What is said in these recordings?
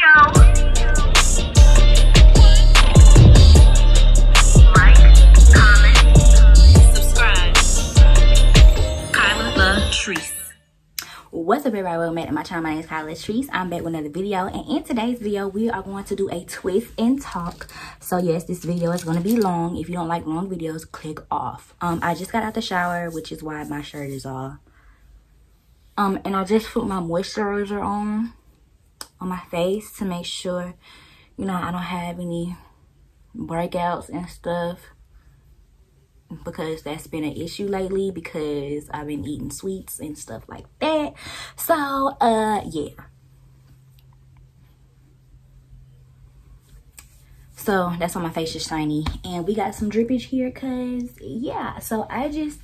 Like, comment, subscribe. Kylalatrice. What's up, everybody? Welcome back to my channel. My name is kylalatrice. I'm back with another video, and in today's video we are going to do a twist and talk. So yes, this video is going to be long. If you don't like long videos, click off. I just got out the shower, which is why my shirt is off. And I just put my moisturizer on my face to make sure, you know, I don't have any breakouts and stuff, because that's been an issue lately because I've been eating sweets and stuff like that. So yeah, so that's why my face is shiny, and we got some drippage here because yeah. So I just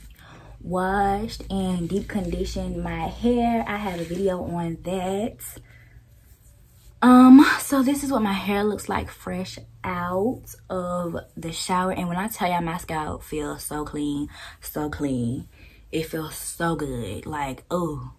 washed and deep conditioned my hair. I have a video on that. So this is what my hair looks like fresh out of the shower, and when I tell y'all, my scalp feels so clean, so clean. It feels so good, like oh.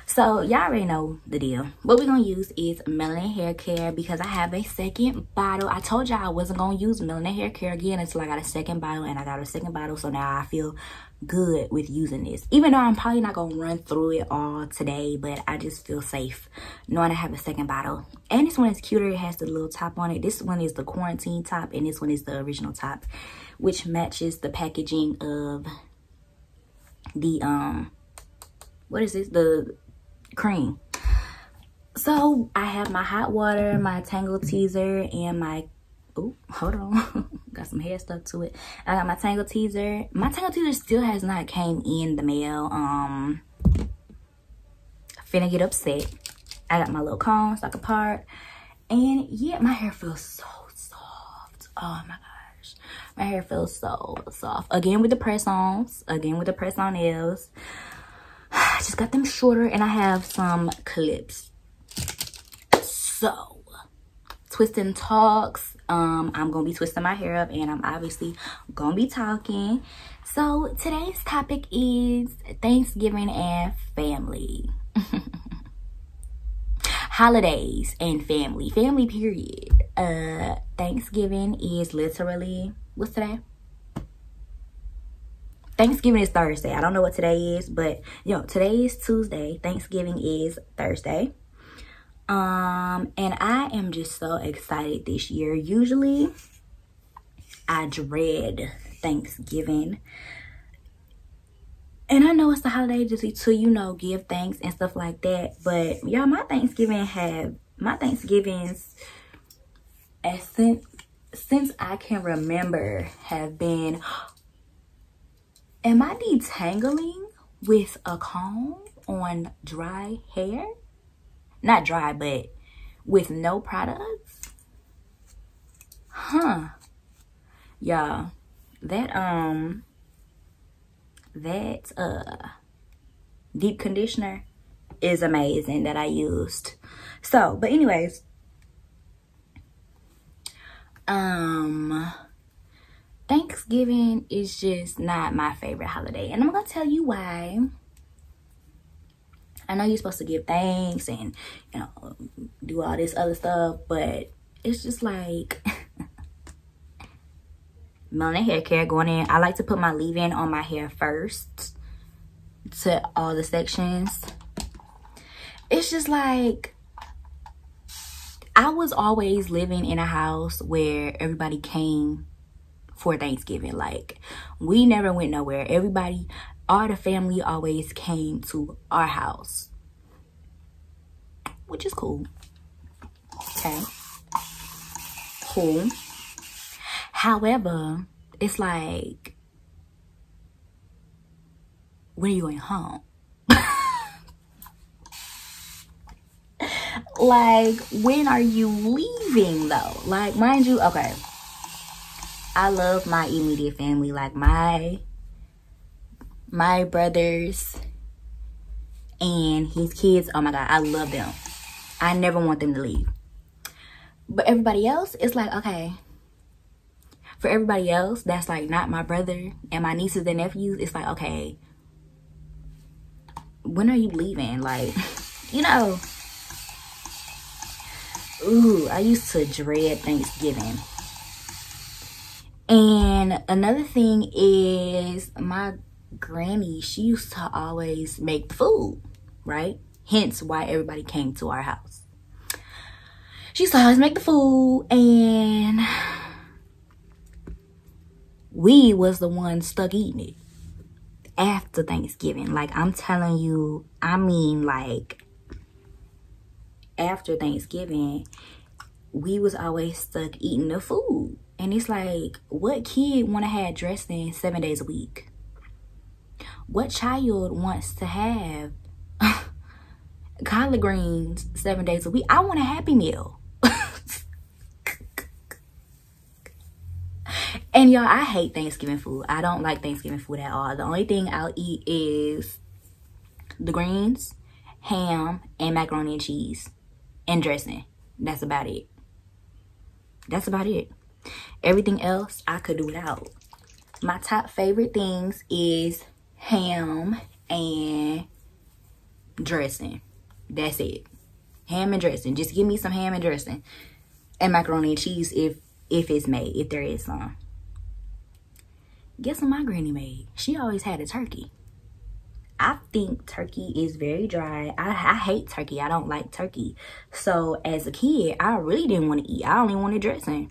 So y'all already know the deal. What we're gonna use is melanin hair care because I have a second bottle. I told y'all I wasn't gonna use melanin hair care again until I got a second bottle, and I got a second bottle, so now I feel good with using this, even though I'm probably not gonna run through it all today, but I just feel safe knowing I have a second bottle. And this one is cuter. It has the little top on it. This one is the quarantine top, and this one is the original top, which matches the packaging of the what is this, the cream. So I have my hot water, my Tangle teaser, and my hold on got some hair stuck to it. I got my Tangle teaser. My Tangle teaser still has not came in the mail. Finna get upset. I got my little comb stuck apart, and yeah, my hair feels so soft. Oh my gosh, my hair feels so soft. Again with the press-ons, again with the press-on nails. I just got them shorter, and I have some clips. So twist and talks. I'm gonna be twisting my hair up, and I'm obviously gonna be talking. So today's topic is Thanksgiving and family. Holidays and family period. Thanksgiving is literally, what's today? Thanksgiving is Thursday. I don't know what today is, but you know, today is Tuesday. Thanksgiving is Thursday. And I am just so excited this year. Usually I dread Thanksgiving, and I know it's the holiday just to, you know, give thanks and stuff like that, but y'all, my Thanksgivings as since I can remember have been, am I detangling with a comb on dry hair? Not dry, but with no products. Huh. Y'all, that deep conditioner is amazing that I used. So, but anyways, Thanksgiving is just not my favorite holiday, and I'm gonna tell you why. I know you're supposed to give thanks and, you know, do all this other stuff, but it's just like melanin hair care going in. I like to put my leave-in on my hair first to all the sections. It's just like, I was always living in a house where everybody came for Thanksgiving. Like, we never went nowhere. Everybody, all the family always came to our house, which is cool. Okay, cool. However, it's like, when are you going home? Like, when are you leaving though? Like, mind you, okay, I love my immediate family, like my brothers and his kids. Oh my God, I love them. I never want them to leave. But everybody else, it's like, okay, for everybody else that's like not my brother and my nieces and nephews, it's like, okay, when are you leaving? Like, you know, Ooh, I used to dread Thanksgiving. And another thing is my granny, she used to always make the food, right? Hence why everybody came to our house. She used to always make the food, and we was the ones stuck eating it after Thanksgiving. Like, I'm telling you, I mean, like, after Thanksgiving, we was always stuck eating the food. And it's like, what kid want to have dressing 7 days a week? What child wants to have collard greens 7 days a week? I want a Happy Meal. And y'all, I hate Thanksgiving food. I don't like Thanksgiving food at all. The only thing I'll eat is the greens, ham, and macaroni and cheese, and dressing. That's about it. That's about it. Everything else I could do without. My top favorite things is ham and dressing. That's it. Ham and dressing. Just give me some ham and dressing. And macaroni and cheese if it's made, if there is some. Guess what my granny made? She always had a turkey. I think turkey is very dry. I hate turkey. I don't like turkey. So as a kid, I really didn't want to eat. I only wanted dressing.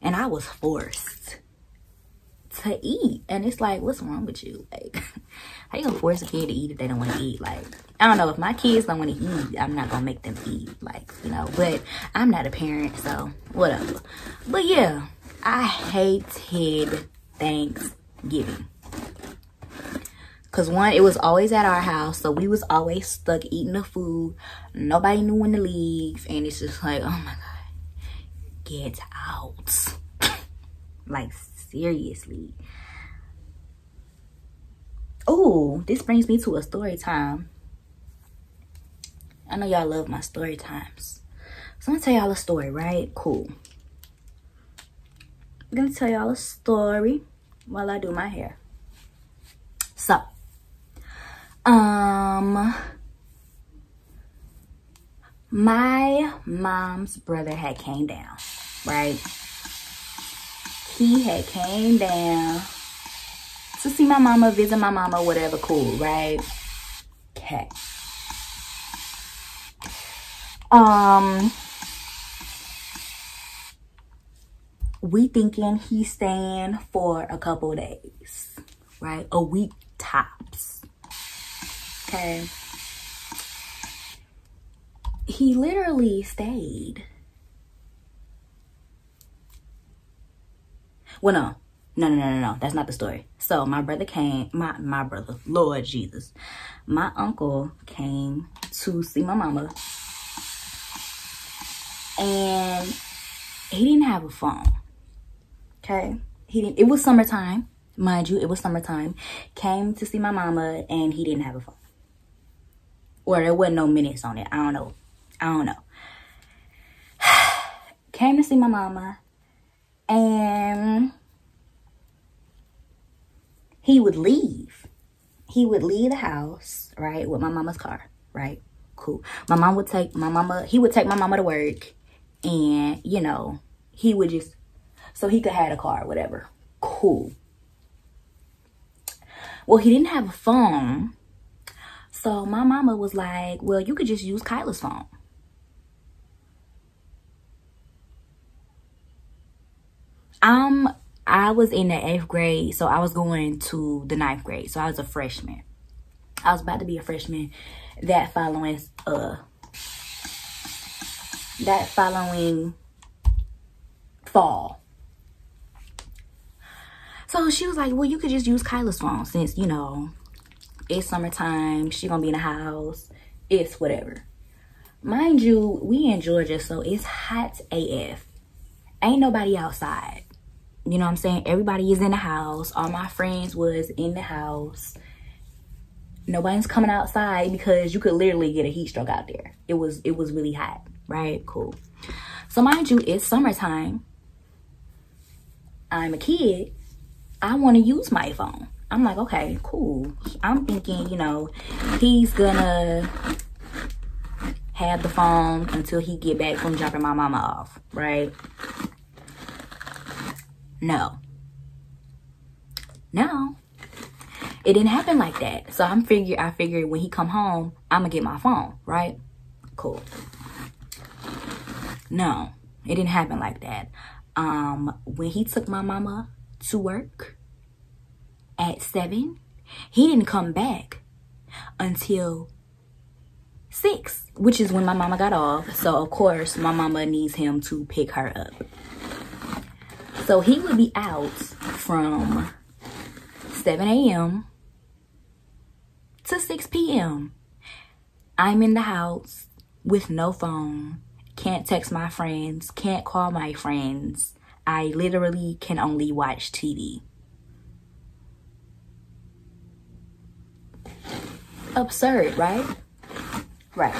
And I was forced to eat. And it's like, what's wrong with you? Like, how you gonna force a kid to eat if they don't want to eat? Like, I don't know. If my kids don't want to eat, I'm not gonna make them eat. Like, you know, but I'm not a parent, so whatever. But yeah, I hated Thanksgiving. Cause one, it was always at our house, so we was always stuck eating the food. Nobody knew when to leave, and it's just like, oh my God, get out. Like, seriously. Oh, this brings me to a story time. I know y'all love my story times. So I'm gonna tell y'all a story, right? Cool. I'm gonna tell y'all a story while I do my hair. So, my mom's brother had came down, right? He had came down to see my mama, visit my mama, whatever, cool, right? Okay. We thinking he's staying for a couple of days, right? A week tops. Okay. He literally stayed. Well, no. That's not the story. So my brother came, my brother, Lord Jesus. My uncle came to see my mama. And he didn't have a phone. Okay. It was summertime. Mind you, it was summertime. Came to see my mama and he didn't have a phone. Or there wasn't no minutes on it. I don't know. Came to see my mama. And he would leave. He would leave the house, right, with my mama's car, right? Cool. He would take my mama to work. And, you know, he would just, so he could have a car, whatever. Cool. Well, he didn't have a phone. So my mama was like, well, you could just use Kyla's phone. I was in the 8th grade, so I was going to the 9th grade. So I was a freshman. I was about to be a freshman that following fall. So she was like, well, you could just use Kyla's phone since, you know, it's summertime. She gonna be in the house. It's whatever. Mind you, we in Georgia, so it's hot AF. Ain't nobody outside. You know what I'm saying? Everybody is in the house. All my friends was in the house. Nobody's coming outside because you could literally get a heat stroke out there. It was really hot, right? Cool. So mind you, it's summertime. I'm a kid. I want to use my phone. I'm like, okay, cool. I'm thinking, you know, he's gonna have the phone until he get back from dropping my mama off, right? No. It didn't happen like that. So I figured when he come home, I'm gonna get my phone, right? Cool. No, it didn't happen like that. When he took my mama to work at 7, he didn't come back until 6, which is when my mama got off. So of course my mama needs him to pick her up. So he would be out from 7 a.m. to 6 p.m. I'm in the house with no phone, can't text my friends, can't call my friends. I literally can only watch TV. Absurd, right? Right.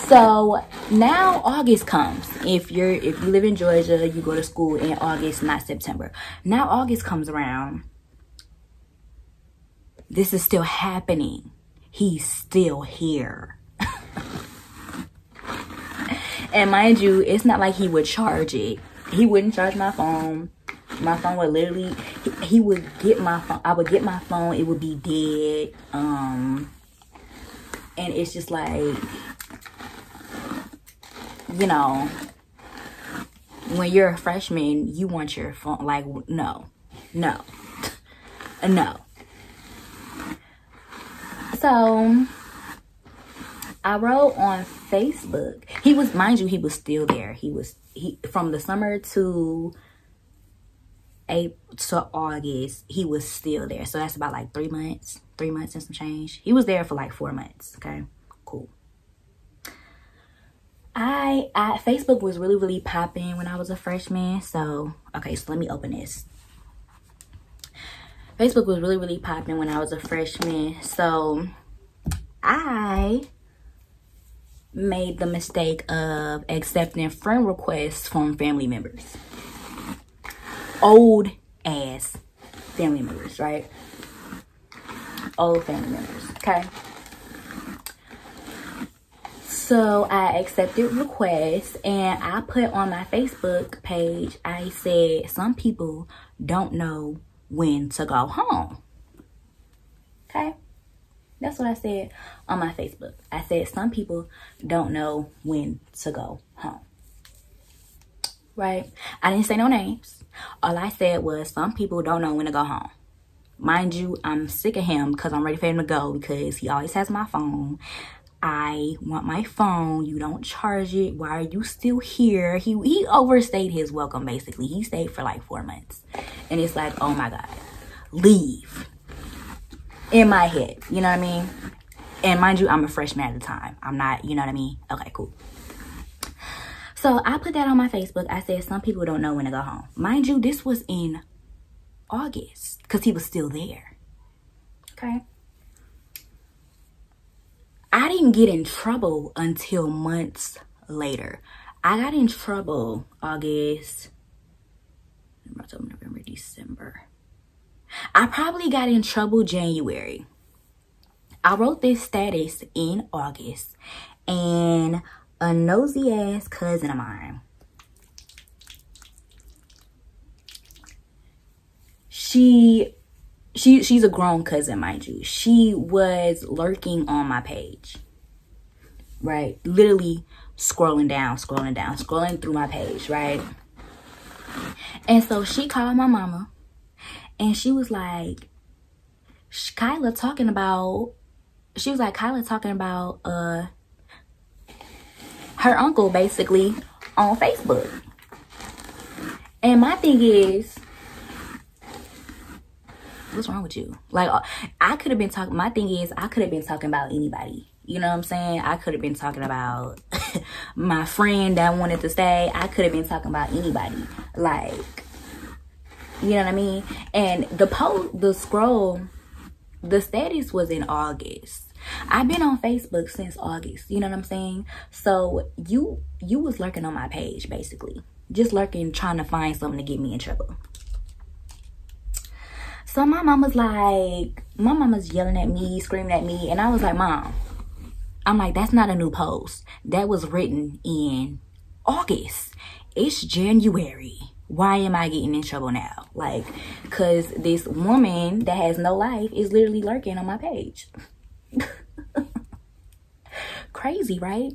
So now August comes. If you live in Georgia, you go to school in August, not September. Now August comes around. This is still happening. He's still here. And mind you, it's not like he would charge it. He wouldn't charge my phone. My phone would literally, he would get my phone. I would get my phone. It would be dead. And it's just like, you know, when you're a freshman, you want your phone. Like, no. So I wrote on Facebook. He was, mind you, he was still there. He from the summer to August, he was still there. So that's about like 3 months and some change. He was there for like 4 months. Okay, cool. Facebook was really popping when I was a freshman. So okay, so let me open this. Facebook was really popping when I was a freshman. So I made the mistake of accepting friend requests from family members. Old ass family members, right? Old family members, okay? So I accepted requests and I put on my Facebook page, I said, some people don't know when to go home. Okay? That's what I said on my Facebook. I said some people don't know when to go home. Right? I didn't say no names. All I said was some people don't know when to go home. Mind you, I'm sick of him because I'm ready for him to go because he always has my phone. I want my phone. You don't charge it. Why are you still here? He overstayed his welcome, basically. He stayed for like 4 months. And it's like, oh my God, leave. In my head, you know what I mean? And mind you, I'm a freshman at the time. I'm not, you know what I mean? Okay, cool. So I put that on my Facebook. I said, some people don't know when to go home. Mind you, this was in August because he was still there. Okay. I didn't get in trouble until months later. I got in trouble August, November, December. I probably got in trouble January. I wrote this status in August and a nosy ass cousin of mine, she's a grown cousin, mind you. She was lurking on my page, right? Literally scrolling through my page, right? And so she called my mama and she was like, Kyla talking about her uncle basically on Facebook. And my thing is, what's wrong with you? Like, I could have been talking, my thing is, I could have been talking about anybody. You know what I'm saying? I could have been talking about my friend that wanted to stay. I could have been talking about anybody. Like, you know what I mean? And the status was in August. I've been on Facebook since August. You know what I'm saying? So you was lurking on my page, basically. Just lurking, trying to find something to get me in trouble. So my mama's yelling at me, screaming at me. And I was like, Mom, I'm like, that's not a new post. That was written in August. It's January. Why am I getting in trouble now? Like, because this woman that has no life is literally lurking on my page. Crazy, right?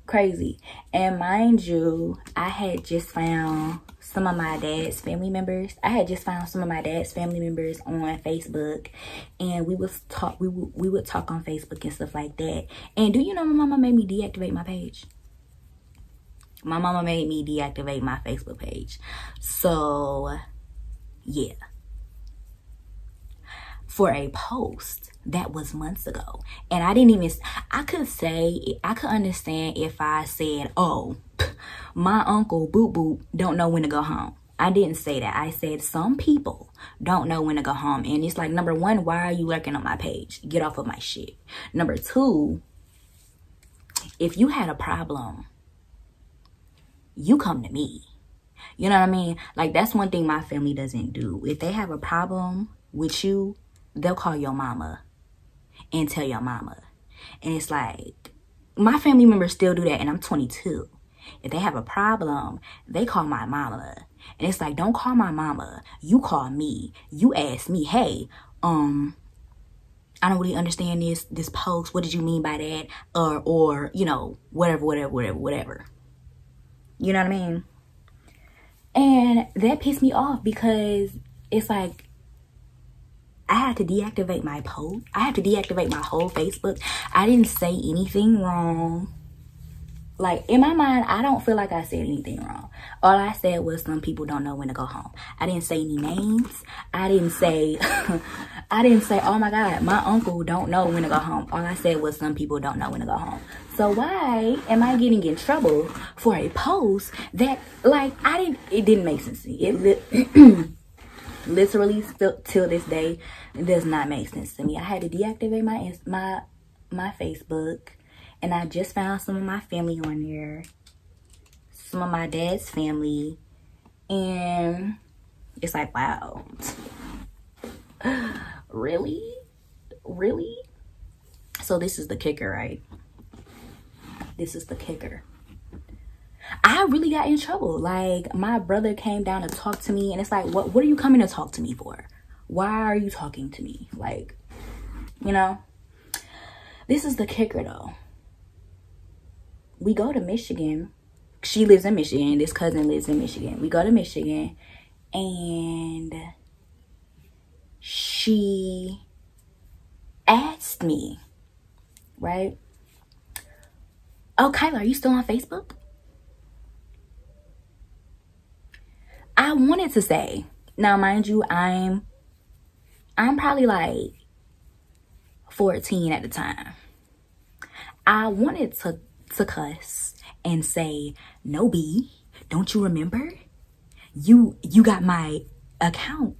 Crazy. And mind you, I had just found some of my dad's family members. on Facebook, and we would talk on Facebook and stuff like that. And do you know my mama made me deactivate my page? My mama made me deactivate my Facebook page. So, yeah. For a post that was months ago. And I could understand if I said, oh, my uncle Boop Boop don't know when to go home. I didn't say that. I said some people don't know when to go home. And it's like, number one, why are you lurking on my page? Get off of my shit. Number two, if you had a problem, you come to me. You know what I mean? Like, that's one thing my family doesn't do. If they have a problem with you, they'll call your mama and tell your mama. And it's like, my family members still do that, and I'm 22. If they have a problem, they call my mama. And it's like, don't call my mama. You call me. You ask me, hey, I don't really understand this post. What did you mean by that? Or you know, whatever. You know what I mean? And that pissed me off because it's like, I had to deactivate my post. I had to deactivate my whole Facebook. I didn't say anything wrong. Like, in my mind, I don't feel like I said anything wrong. All I said was some people don't know when to go home. I didn't say any names. I didn't say, oh my God, my uncle don't know when to go home. All I said was some people don't know when to go home. So why am I getting in trouble for a post that, like, it didn't make sense to me. It literally till this day, it does not make sense to me. I had to deactivate my Facebook. And I just found some of my family on there. Some of my dad's family. And it's like, wow. Really? Really? So this is the kicker, right? This is the kicker. I really got in trouble. Like, my brother came down to talk to me. And it's like, what are you coming to talk to me for? Why are you talking to me? Like, you know? This is the kicker, though. We go to Michigan. She lives in Michigan. This cousin lives in Michigan. We go to Michigan. And she asked me, right? Oh, Kyla, are you still on Facebook? I wanted to say, now mind you, I'm probably like 14 at the time. I wanted to cuss and say, no, B, don't you remember? You got my account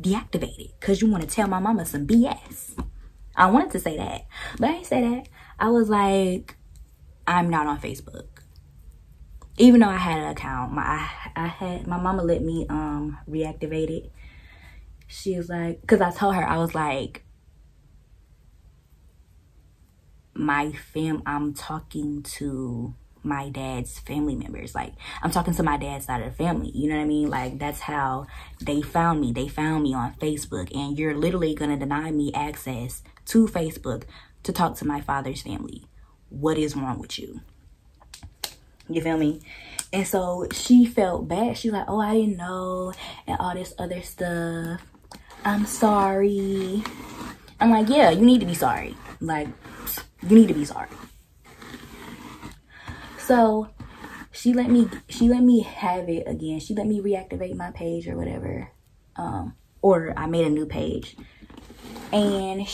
deactivated because you want to tell my mama some BS. I wanted to say that, but I didn't say that. I was like, I'm not on Facebook. Even though I had an account, my mama let me reactivate it. She was like, because I told her, I was like, I'm talking to my dad's family members. Like, I'm talking to my dad's side of the family. You know what I mean? Like, that's how they found me. They found me on Facebook. And you're literally going to deny me access to Facebook to talk to my father's family. What is wrong with you? You feel me? And so she felt bad. She's like, oh, I didn't know. And all this other stuff. I'm sorry. I'm like, yeah, you need to be sorry. Like, you need to be sorry. So she let me have it again. She let me reactivate my page or whatever. Or I made a new page. And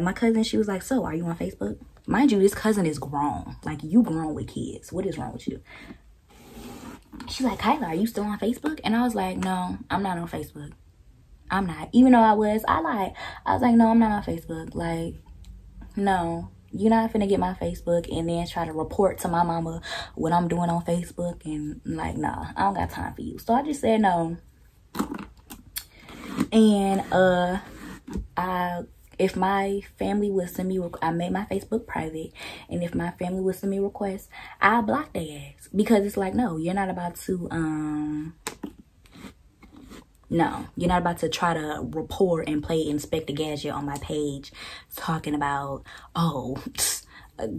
my cousin, she was like, so are you on Facebook? Mind you, this cousin is grown. Like, you grown with kids. What is wrong with you? She's like, Kyla, are you still on Facebook? And I was like, no, I'm not on Facebook. I'm not. Even though I was like, no, I'm not on Facebook. Like, no, you're not finna get my Facebook and then try to report to my mama what I'm doing on Facebook. And like, nah, I don't got time for you. So I just said no. And I If my family would send me, I made my Facebook private, and if my family would send me requests, I block their ass, because it's like, no, you're not about to no, you're not about to try to report and play Inspector Gadget on my page, talking about, oh,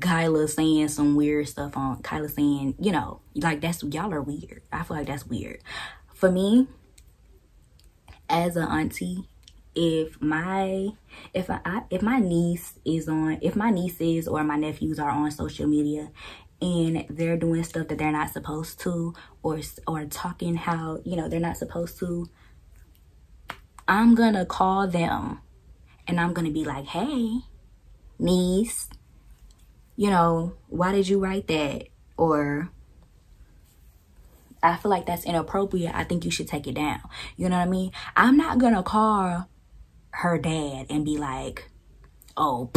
Kyla saying some weird stuff on Kyla saying, you know, like, that's, y'all are weird. I feel like that's weird. For me, as an auntie, if my nieces or my nephews are on social media and they're doing stuff that they're not supposed to, or talking how, you know, they're not supposed to, I'm gonna call them and I'm gonna be like, hey, niece, you know, why did you write that? Or, I feel like that's inappropriate. I think you should take it down. You know what I mean? I'm not gonna call her dad and be like, oh,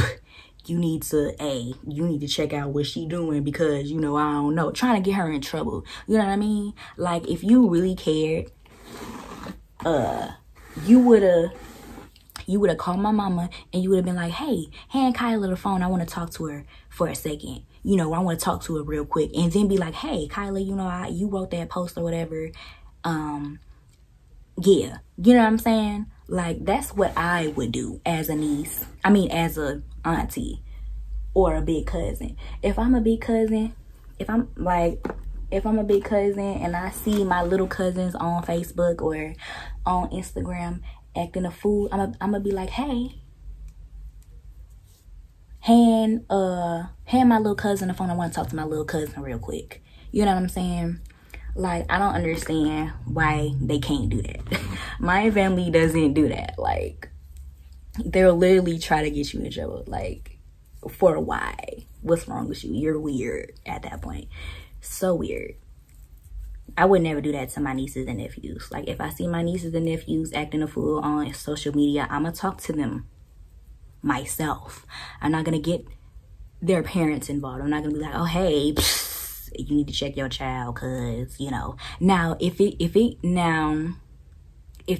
you need to check out what she doing, because, you know, I don't know, trying to get her in trouble. You know what I mean? Like, if you really cared, you would have called my mama and you would have been like, hey, hand Kyla the phone. I want to talk to her for a second. You know, I want to talk to her real quick. And then be like, hey, Kyla, you know, you wrote that post or whatever. Yeah. You know what I'm saying? Like, that's what I would do as a niece. I mean, as a auntie or a big cousin. If I'm a big cousin, if I'm a big cousin and I see my little cousins on Facebook or on Instagram acting a fool, I'm gonna be like, hey, hand my little cousin the phone. I want to talk to my little cousin real quick. You know what I'm saying? Like, I don't understand why they can't do that. My family doesn't do that. Like, they'll literally try to get you in trouble. Like, for why? What's wrong with you? You're weird at that point. So weird. I would never do that to my nieces and nephews. Like, if I see my nieces and nephews acting a fool on social media, I'm gonna talk to them myself. I'm not gonna get their parents involved. I'm not gonna be like, oh, hey, you need to check your child, cause, you know. Now, if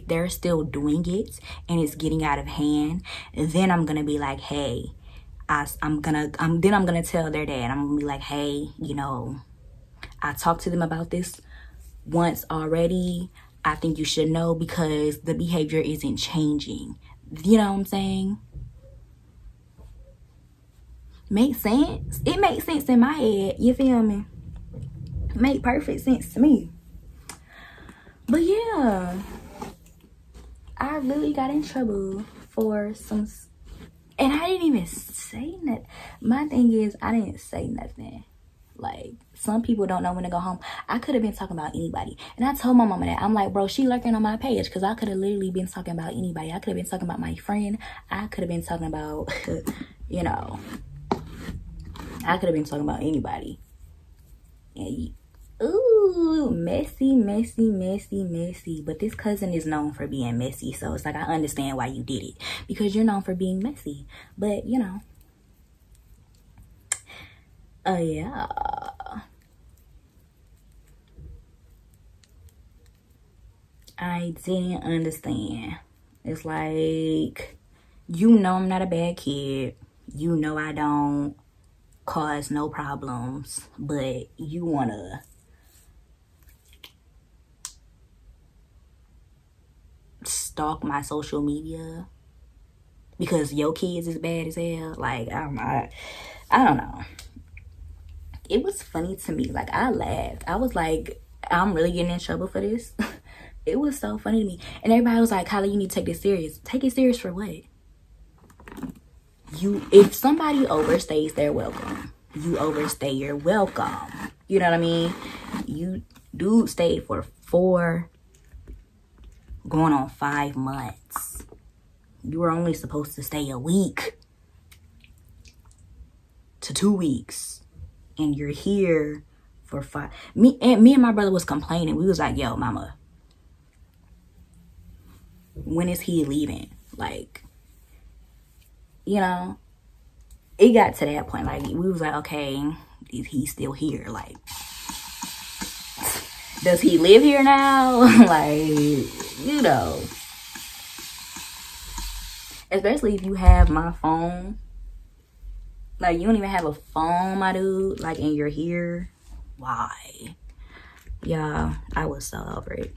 they're still doing it and it's getting out of hand, then I'm gonna be like, hey, I'm gonna tell their dad. I'm gonna be like, hey, you know, I talked to them about this once already. I think you should know, because the behavior isn't changing. You know what I'm saying? Makes sense? It makes sense in my head. You feel me? Make perfect sense to me. But yeah, I really got in trouble for some, and I didn't even say nothing. My thing is, I didn't say nothing. Like, some people don't know when to go home. I could have been talking about anybody. And I told my mama that. I'm like, bro, she lurking on my page, because I could have literally been talking about anybody. I could have been talking about my friend. I could have been talking about, you know, I could have been talking about anybody. And, ooh, messy, messy, messy, messy. But this cousin is known for being messy. So it's like, I understand why you did it, because you're known for being messy. But, you know. Yeah. I didn't understand. It's like, you know I'm not a bad kid. You know I don't cause no problems. But you want to stalk my social media because your kids is bad as hell. Like, I don't know. It was funny to me. Like, I laughed. I was like, I'm really getting in trouble for this. It was so funny to me. And everybody was like, Kyla, you need to take this serious. Take it serious for what? If somebody overstays their welcome, you overstay your welcome. You know what I mean? You dude stayed for 4 going on 5 months. You were only supposed to stay a week to 2 weeks. And you're here for 5. Me and my brother was complaining. We was like, yo, mama, when is he leaving? Like, you know, it got to that point. Like, we was like, okay, is he still here? Like, does he live here now? Like, you know. Especially if you have my phone. Like, you don't even have a phone, my dude. Like, and you're here. Why? Yeah, I was so over it.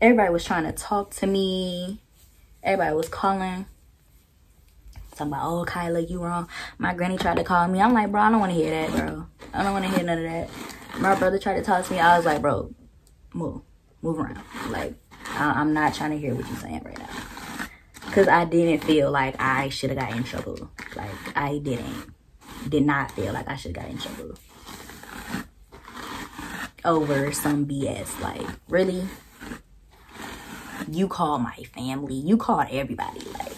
Everybody was trying to talk to me. Everybody was calling. Talking about, oh, Kyla, you wrong. My granny tried to call me. I'm like, bro, I don't want to hear that, bro. I don't want to hear none of that. My brother tried to talk to me. I was like, bro, move around. Like, I'm not trying to hear what you're saying right now. Because I didn't feel like I should have got in trouble. Like, I did not feel like I should have got in trouble over some BS. Like, really? You called my family. You called everybody. Like,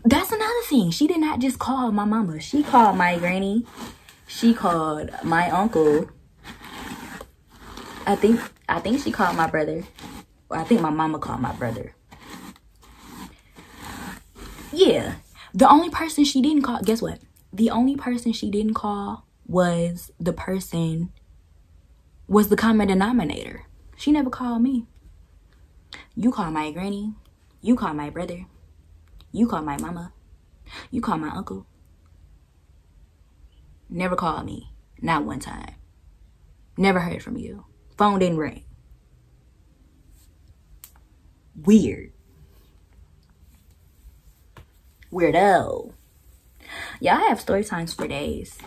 that's another thing. She did not just call my mama. She called my granny. She called my uncle. I think she called my brother. Or I think my mama called my brother. Yeah. The only person she didn't call, guess what? The only person she didn't call was the common denominator. She never called me. You call my granny. You call my brother. You call my mama. You call my uncle. Never called me. Not one time. Never heard from you. Phone didn't ring. Weird. Weirdo. Yeah, I have story times for days.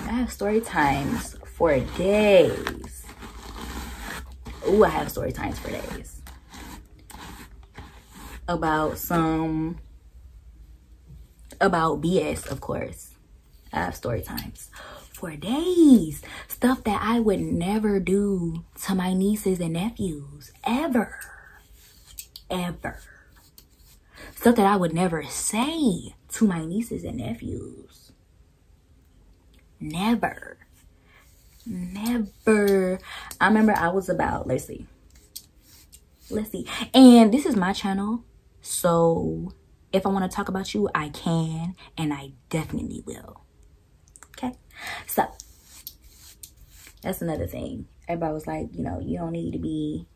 I have story times for days. Ooh, I have story times for days. About BS, of course. I have story times for days. Stuff that I would never do to my nieces and nephews. Ever. Ever. Stuff that I would never say to my nieces and nephews. Never. Never. I remember I was about, let's see. And this is my channel. So if I want to talk about you, I can. And I definitely will. Okay. So that's another thing. Everybody was like, you know, you don't need to be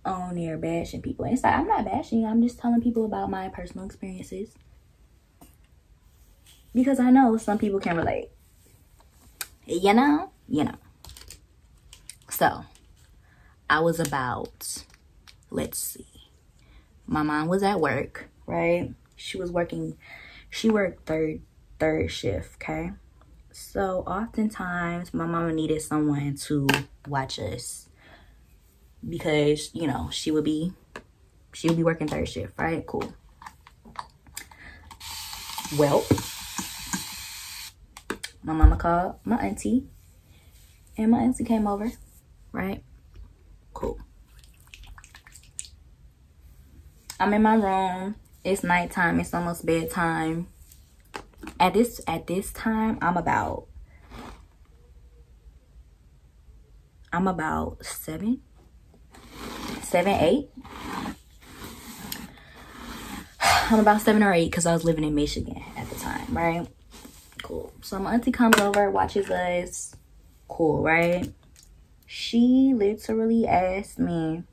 on there bashing people. And it's like, I'm not bashing you. I'm just telling people about my personal experiences. Because I know some people can relate. You know? So, I was about, let's see. My mom was at work, right? She worked third shift, okay? So, oftentimes, my mama needed someone to watch us. Because, you know, she would be working third shift, right? Cool. Well, my mama called my auntie. And my auntie came over, right? Cool. I'm in my room. It's nighttime. It's almost bedtime. At this time, I'm about 7, 8. I'm about 7 or 8 because I was living in Michigan at the time, right? Cool. So my auntie comes over, watches us. Cool, right? She literally asked me.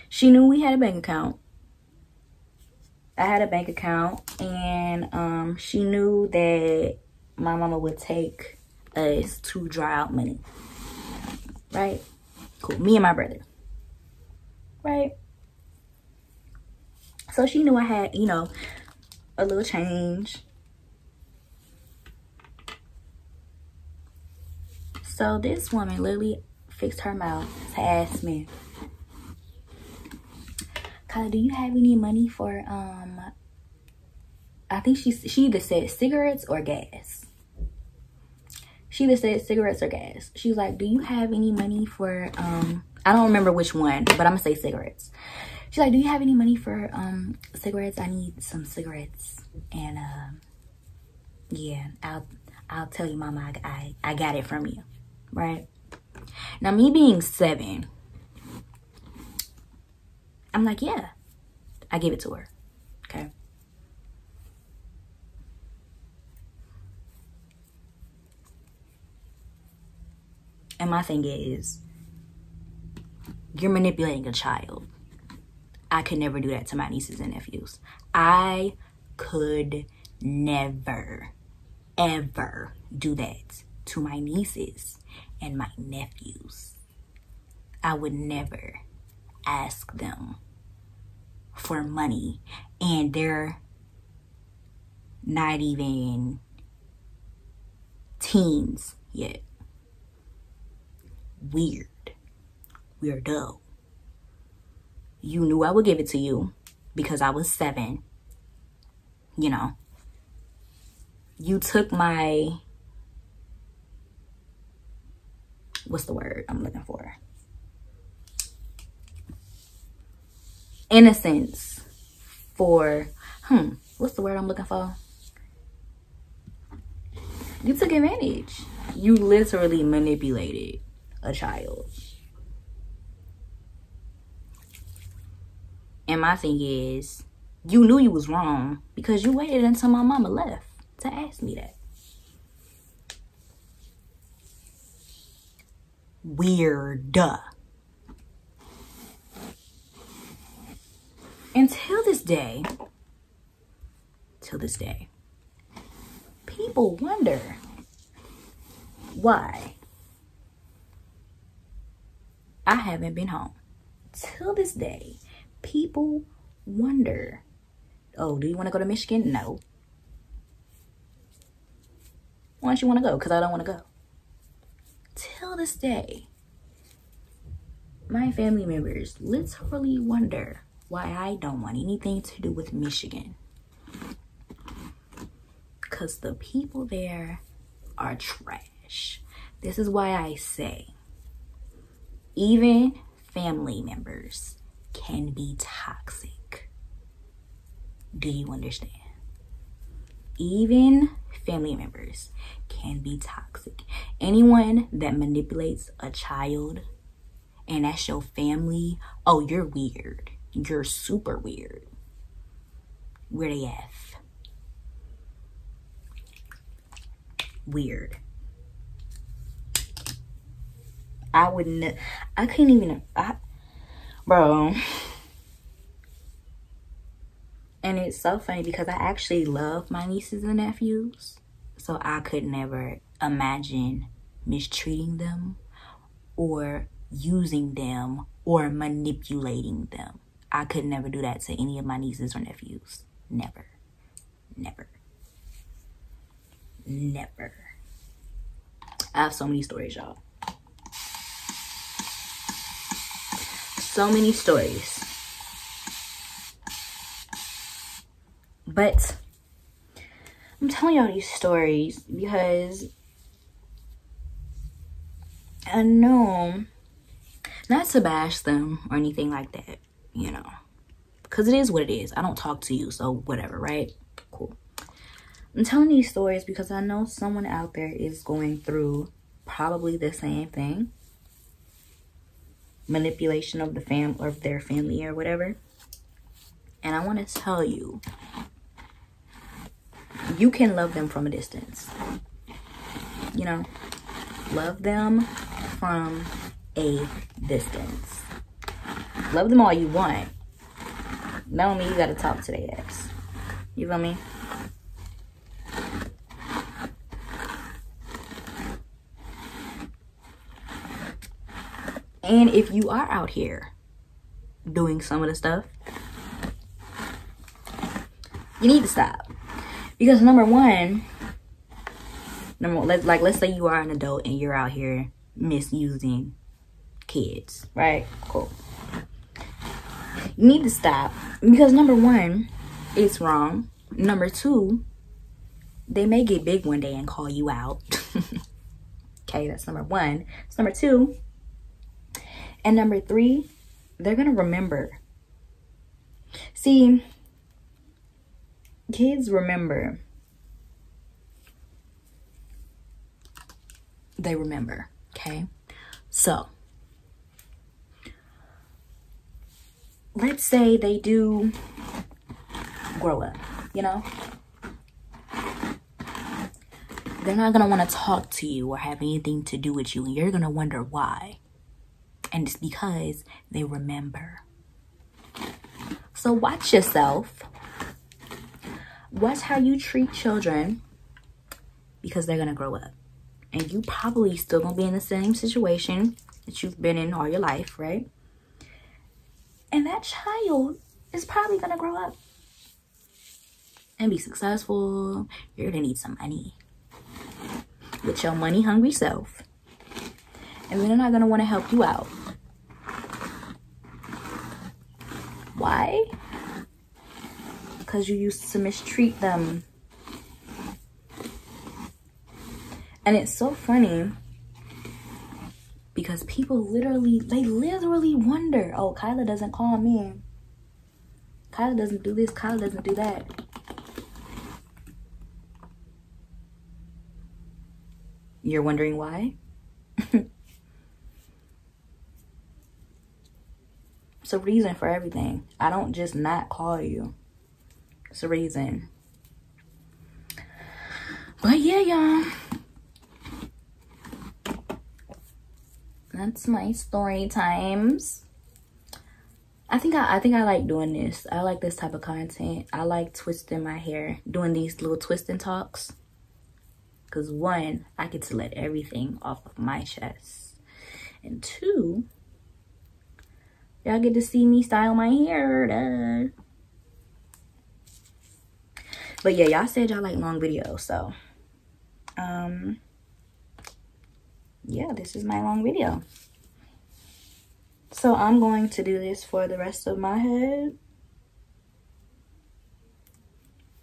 She knew we had a bank account. I had a bank account, and she knew that my mama would take us to draw out money. Right? Cool. Me and my brother. Right? So she knew I had, you know, a little change. So this woman literally fixed her mouth to ask me, Kyla, do you have any money for, I think she either said cigarettes or gas. She either said cigarettes or gas. She was like, do you have any money for, I don't remember which one, but I'm gonna say cigarettes. She's like, do you have any money for, cigarettes? I need some cigarettes. And, yeah, I'll tell you, mama, I got it from you. Right? Now, me being 7, I'm like, yeah. I give it to her. Okay? And my thing is, you're manipulating a child. I could never do that to my nieces and nephews. I could never, ever do that to my nieces and my nephews. I would never ask them for money, and they're not even teens yet. Weirdo. You knew I would give it to you because I was 7. You know, you took my, what's the word I'm looking for? Innocence for, what's the word I'm looking for? You took advantage. You literally manipulated a child. And my thing is, you knew you was wrong because you waited until my mama left to ask me that. Weird. Until this day, people wonder why I haven't been home. Till this day, people wonder, oh, do you want to go to Michigan? No. Why don't you want to go? Because I don't want to go. Till this day, my family members literally wonder why I don't want anything to do with Michigan. Because the people there are trash. This is why I say, even family members can be toxic. Do you understand? Even family members can be toxic. Anyone that manipulates a child and that's your family, oh, you're weird. You're super weird. Where they at? Weird. I wouldn't, I couldn't even, bro. And it's so funny because I actually love my nieces and nephews. So I could never imagine mistreating them or using them or manipulating them. I could never do that to any of my nieces or nephews. Never. Never. Never. I have so many stories, y'all. So many stories. But I'm telling y'all these stories because I know, not to bash them or anything like that, you know, because it is what it is. I don't talk to you, so whatever, right? Cool. I'm telling these stories because I know someone out there is going through probably the same thing. Manipulation of the or of their family or whatever. And I want to tell you, you can love them from a distance. You know, love them from a distance. Love them all you want. That don't mean you gotta talk to their ass. You feel me? And if you are out here doing some of the stuff, you need to stop. Because number one, let's say you are an adult and you're out here misusing kids, right? Cool. You need to stop because number one, it's wrong. Number two, they may get big one day and call you out. Okay, that's number one. It's number two. And number three, they're gonna remember. See, kids remember. They remember, okay? So, let's say they do grow up, you know? they're not gonna want to talk to you or have anything to do with you, and you're gonna wonder why. And it's because they remember. So watch yourself. Watch how you treat children, because they're gonna grow up. And you probably still gonna be in the same situation that you've been in all your life, right? And that child is probably gonna grow up and be successful. You're gonna need some money with your money hungry self, and they're not gonna want to help you out. Why? Because you used to mistreat them. And it's so funny because people literally wonder, oh, Kyla doesn't call me. Kyla doesn't do this, Kyla doesn't do that. You're wondering why? It's a reason for everything. I don't just not call you. It's a reason. But yeah, y'all. That's my story times. I think I like doing this. I like this type of content. I like twisting my hair, doing these little twist and talks. Because one, I get to let everything off of my chest. And two, y'all get to see me style my hair. But yeah, y'all said y'all like long videos. So, yeah, this is my long video. So I'm going to do this for the rest of my head.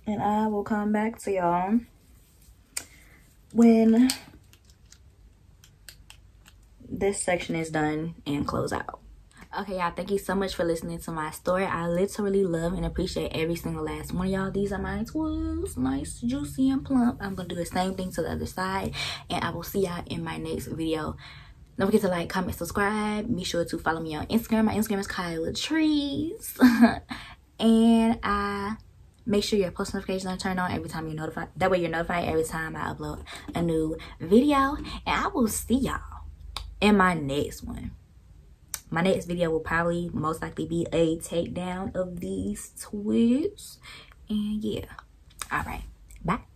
And I will come back to y'all when this section is done and close out. Okay, y'all, thank you so much for listening to my story. I literally love and appreciate every single last one of y'all. These are my twins, nice, juicy, and plump. I'm gonna do the same thing to the other side, and I will see y'all in my next video. Don't forget to like, comment, subscribe. Be sure to follow me on Instagram. My Instagram is kylalatrice. And make sure your post notifications are turned on every time you're notified. That way you're notified every time I upload a new video. And I will see y'all in my next one. My next video will probably most likely be a takedown of these twists. And yeah. All right. Bye.